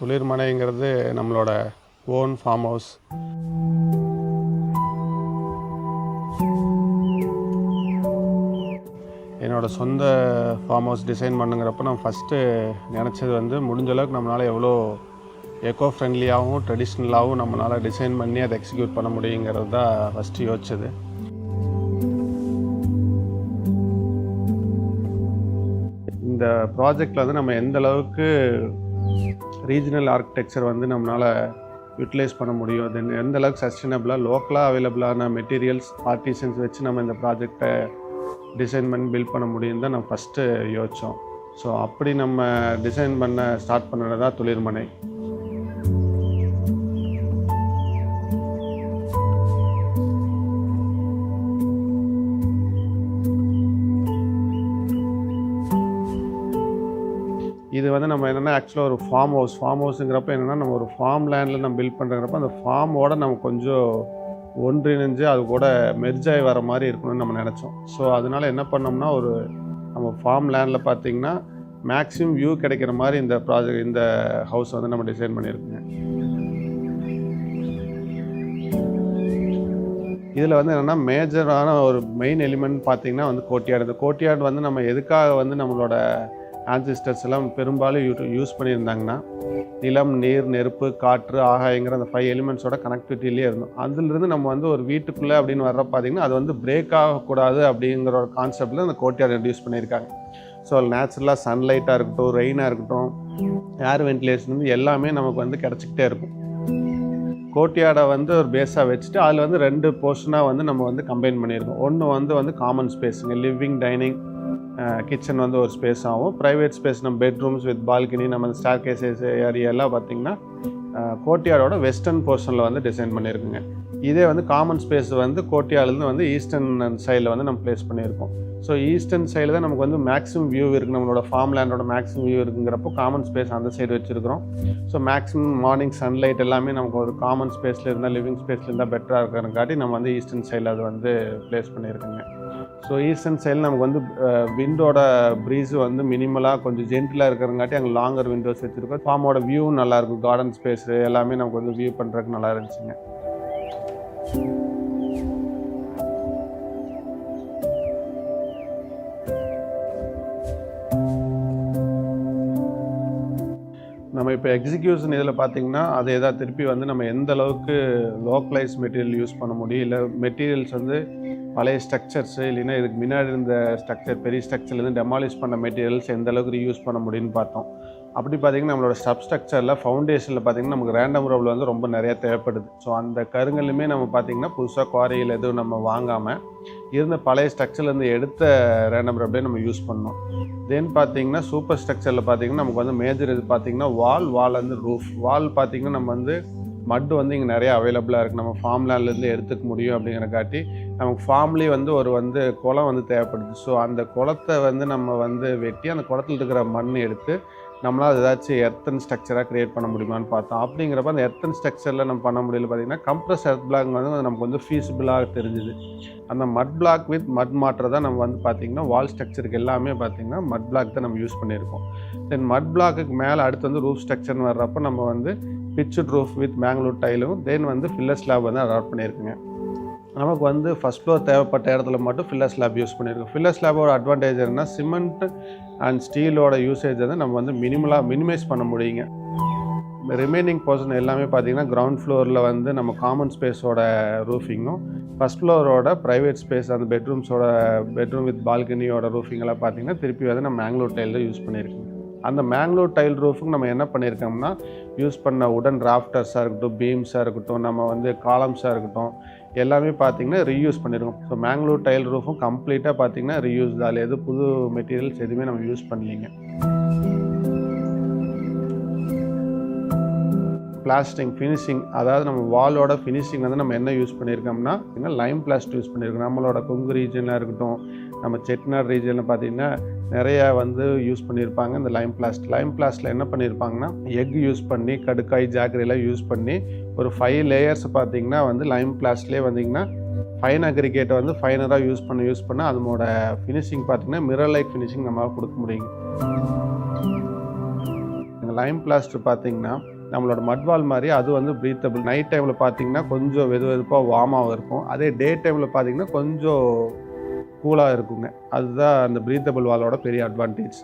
குளிர்மனைங்கிறது நம்மளோட own farm house. என்னோடய சொந்த ஃபார்ம் ஹவுஸ் டிசைன் பண்ணுங்கிறப்ப நான் ஃபஸ்ட்டு நினச்சது முடிஞ்ச அளவுக்கு நம்மளால் எவ்வளோ எக்கோ ஃப்ரெண்ட்லியாகவும் ட்ரெடிஷ்னலாகவும் நம்மளால் டிசைன் பண்ணி அதை எக்ஸிக்யூட் பண்ண முடியுங்கிறது தான் ஃபஸ்ட்டு யோசிச்சது. இந்த ப்ராஜெக்டில் நம்ம எந்த அளவுக்கு ரீஜனல் ஆர்கிடெக்சர் நம்மளால் யூட்டிலைஸ் பண்ண முடியும், அது எந்த அளவுக்கு சஸ்டைனபிளாக லோக்கலாக அவைலபிளான மெட்டீரியல்ஸ் ஆர்டிசன்ஸ் வச்சு நம்ம இந்த ப்ராஜெக்டை டிசைன் பண்ணி பில்ட் பண்ண முடியும் தான் நம்ம ஃபஸ்ட்டு யோசித்தோம். ஸோ அப்படி நம்ம டிசைன் பண்ண ஸ்டார்ட் பண்ணது தான் துளிர்மனை. இது நம்ம என்னென்னா ஆக்சுவலாக ஒரு ஃபார்ம் ஹவுஸுங்கிறப்ப என்னென்னா நம்ம ஒரு ஃபார்ம் லேண்டில் நம்ம பில்ட் பண்ணுறங்கிறப்ப அந்த ஃபார்மோட நம்ம கொஞ்சம் ஒன்றிணைஞ்சு அது கூட மெர்ஜாகி வர மாதிரி இருக்கணும்னு நம்ம நினச்சோம். ஸோ அதனால் என்ன பண்ணோம்னா நம்ம ஃபார்ம் லேண்டில் பார்த்திங்கன்னா மேக்ஸிமம் வியூ கிடைக்கிற மாதிரி இந்த ஹவுஸ் நம்ம டிசைன் பண்ணியிருக்கோங்க. இதில் என்னென்னா மேஜரான ஒரு மெயின் எலிமெண்ட் பார்த்திங்கன்னா கோர்ட்யார்டு. இந்த கோர்ட்யார்டு நம்ம எதுக்காக நம்மளோட ஆன்சிஸ்டர்ஸ் எல்லாம் பெரும்பாலும் யூஸ் பண்ணியிருந்தாங்கன்னா நிலம், நீர், நெருப்பு, காற்று, ஆகாயங்கிற அந்த 5 எலிமெண்ட்ஸோட கனெக்டிவிட்டிலே இருந்தோம். அதிலிருந்து நம்ம ஒரு வீட்டுக்குள்ளே அப்படின்னு வர்ற பார்த்திங்கன்னா அது பிரேக் ஆகக்கூடாது அப்படிங்கிற ஒரு கான்செப்டில் அந்த கோர்ட்யார்டு இன்ட்ரடியூஸ் பண்ணியிருக்காங்க. ஸோ நேச்சுரலாக சன்லைட்டாக இருக்கட்டும், ரெயினாக இருக்கட்டும், ஏர் வென்டிலேஷன் எல்லாமே நமக்கு கிடச்சிக்கிட்டே இருக்கும். கோர்ட்யார்டை ஒரு பேஸாக வச்சுட்டு அதில் 2 போர்ஷனாக நம்ம கம்பைன் பண்ணியிருக்கோம். ஒன்று காமன் ஸ்பேஸுங்க, லிவிங், டைனிங், கிச்சன் ஒரு ஸ்பேஸ் ஆகும். ப்ரைவேட் ஸ்பேஸ் நம்ம பெட்ரூம்ஸ் வித் பால்கனி, நம்ம ஸ்டார் கேசஸ் ஏரியாலாம் பார்த்திங்கன்னா கோர்ட்யார்டோட வெஸ்டர்ன் போர்ஷனில் டிசைன் பண்ணியிருக்குங்க. இதே காமன் ஸ்பேஸ் கோர்ட்யார்ட்லேருந்து ஈஸ்டர்ன் சைடில் நம்ம ப்ளேஸ் பண்ணியிருக்கோம். ஸோ ஈஸ்டர்ன் சைடில் தான் நமக்கு மேக்ஸிமம் வியூ இருக்குது. நம்மளோட ஃபார்ம் லேண்டோட மேக்ஸிமம் வியூ இருக்குங்கிறப்போ காமன் ஸ்பேஸ் அந்த சைடு வச்சுருக்கிறோம். ஸோ மேக்ஸிமம் மார்னிங் சன்லைட் எல்லாமே நமக்கு ஒரு காமன் ஸ்பேஸில் இருந்தால், லிவிங் ஸ்பேஸில் இருந்தால் பெட்டராக இருக்கிறங்காட்டி நம்ம ஈஸ்டர்ன் சைடில் அது ப்ளேஸ் பண்ணியிருக்குங்க. ஸோ ஈஸ்டர்ன் சைடில் நமக்கு விண்டோட ப்ரீஸு மினிமலாக கொஞ்சம் ஜென்டிலாக இருக்கிறங்காட்டி அங்கே லாங்கர் விண்டோஸ் வச்சுருக்கோம். ஃபார்மோட வியூவும் நல்லாயிருக்கும், கார்டன் ஸ்பேஸு எல்லாமே நமக்கு வியூ பண்ணுறதுக்கு நல்லா இருந்துச்சுங்க. நம்ம இப்போ எக்ஸிக்யூஷன் இதில் பார்த்திங்கன்னா அதே தான் திருப்பி நம்ம எந்த அளவுக்கு லோக்கலைஸ் மெட்டீரியல் யூஸ் பண்ண முடியும், இல்லை மெட்டீரியல்ஸ் பழைய ஸ்ட்ரக்சர்ஸு இல்லைன்னா இதுக்கு முன்னாடி இருந்த ஸ்ட்ரக்சர், பெரிய ஸ்ட்ரக்சர்லேருந்து டெமாலிஷ் பண்ண மெட்டீரியல்ஸ் எந்த அளவுக்கு ரீயூஸ் பண்ண முடியும்னு பார்த்தோம். அப்படி பார்த்திங்கன்னா நம்மளோட ஸ்ட்ரக்சரில் ஃபவுண்டேஷனில் பார்த்திங்கன்னா நமக்கு ரேண்டம் ரோல் ரொம்ப நிறையா தேவைப்படுது. ஸோ அந்த கருங்களுமே நம்ம பார்த்திங்கன்னா புதுசாக குவாரியில் எதுவும் நம்ம வாங்காமல் இருந்த பழைய ஸ்ட்ரக்சர்லேருந்து எடுத்த ரேண்டம் ரோப்லேயே நம்ம யூஸ் பண்ணோம். தென் பார்த்திங்கன்னா சூப்பர் ஸ்ட்ரக்சரில் பார்த்திங்கன்னா நமக்கு மேஜர் இது பார்த்திங்கன்னா வால் ரூஃப். வால் பார்த்திங்கன்னா நம்ம மட்டு இங்கே நிறையா அவைலபிளாக இருக்குது. நம்ம ஃபார்ம் லேண்ட்லேருந்து எடுத்துக்க முடியும் அப்படிங்கிறக்காட்டி நமக்கு ஃபார்ம்லேயே ஒரு குளம் தேவைப்படுது. ஸோ அந்த குளத்தை நம்ம வெட்டி அந்த குளத்தில் இருக்கிற மண் எடுத்து நம்மளால் ஏதாச்சும் எர்த்தன் ஸ்ட்ரக்சராக க்ரியேட் பண்ண முடியுமான்னு பார்த்தோம். அப்படிங்கிறப்ப அந்த எர்த்தன் ஸ்ட்ரக்சரில் நம்ம பண்ண முடியல. பார்த்திங்கன்னா கம்ப்ரஸ் எர்த் பிளாக் நமக்கு ஃபீஸிபிளாக தெரிஞ்சுது. அந்த மட் பிளாக் வித் மட் மாட்டர் தான் நம்ம பார்த்திங்கன்னா வால் ஸ்ட்ரக்சருக்கு எல்லாமே பார்த்திங்கன்னா மட் பிளாக் தான் நம்ம யூஸ் பண்ணியிருக்கோம். தென் மட் பிளாக்குக்கு மேலே அடுத்து ரூஃப் ஸ்ட்ரக்சர்னு வர்றப்போ நம்ம பிச்சுட் ரூஃப் வித் மேங்களூர் டைலும் தென் ஃபில்லர் ஸ்லாப் அடாப்ட் பண்ணியிருக்குங்க. நமக்கு ஃபஸ்ட் ஃப்ளோர் தேவைப்பட்ட இடத்துல மட்டும் ஃபில்லர் ஸ்லாப் யூஸ் பண்ணியிருக்கோம். ஃபில்லர் ஸ்லாபோட அட்வான்டேஜ் என்னன்னா சிமெண்ட் அண்ட் ஸ்டீலோட யூசேஜ் நம்ம மினிமைஸ் பண்ண முடியுங்க. ரிமைனிங் போர்ஷன் எல்லாமே பார்த்திங்கன்னா கிரவுண்ட் ஃப்ளோரில் நம்ம காமன் ஸ்பேஸோட ரூஃபிங்கும், ஃபஸ்ட் ஃப்ளோரோட ப்ரைவேட் ஸ்பேஸ் அந்த பெட்ரூம் வித் பால்கனியோட ரூஃபிங்கெல்லாம் பார்த்திங்கன்னா திருப்பி நம்ம மேங்களூர் டைல் தான் யூஸ் பண்ணியிருக்கோம். அந்த மேங்களூர் டைல் ரூஃபுக்கு நம்ம என்ன பண்ணியிருக்கோம்னா யூஸ் பண்ண உடன் ராஃப்டர்ஸாக இருக்கட்டும், பீம்ஸாக இருக்கட்டும், நம்ம காலம்ஸாக இருக்கட்டும் எல்லாமே பார்த்திங்கன்னா ரீயூஸ் பண்ணியிருக்கோம். ஸோ மேங்களூர் டைல் ரூஃபும் கம்ப்ளீட்டாக பார்த்திங்கன்னா ரீயூஸ் தான். எது புது மெட்டீரியல்ஸ் எதுவுமே நம்ம யூஸ் பண்ணலிங்க. பிளாஸ்டிங் ஃபினிஷிங், அதாவது நம்ம வாலோட ஃபினிஷிங் நம்ம என்ன யூஸ் பண்ணியிருக்கோம்னா லைம் பிளாஸ்ட் யூஸ் பண்ணியிருக்கோம். நம்மளோட கொங்கு ரீஜனாக இருக்கட்டும், நம்ம செட்டிநாடு ரீஜனில் பார்த்திங்கன்னா நிறையா யூஸ் பண்ணியிருப்பாங்க இந்த லைம் பிளாஸ்ட்டில் என்ன பண்ணியிருப்பாங்கன்னா எக் யூஸ் பண்ணி, கடுக்காய், ஜாக்கரியெல்லாம் யூஸ் பண்ணி ஒரு 5 லேயர்ஸ் பார்த்திங்கன்னா லைம் பிளாஸ்ட்லேயே வந்திங்கன்னா ஃபைன் அக்ரிகேட்டை ஃபைனராக யூஸ் பண்ண அதனோட ஃபினிஷிங் பார்த்திங்கன்னா மிரர் லைக் ஃபினிஷிங் நம்மளால் கொடுக்க முடியுங்க. பாருங்கள். லைம் பிளாஸ்டர் பார்த்தீங்கன்னா நம்மளோட மட்வால் மாதிரி அது வந்து ப்ரீத்தபிள். நைட் டைமில் பார்த்தீங்கன்னா கொஞ்சம் வெதுப்பாக வார்மாக இருக்கும். அதே டே டைமில் பார்த்தீங்கன்னா கொஞ்சம் கூலாக இருக்குங்க. அதுதான் அந்த ப்ரீத்தபிள் வாலோட பெரிய அட்வான்டேஜ்.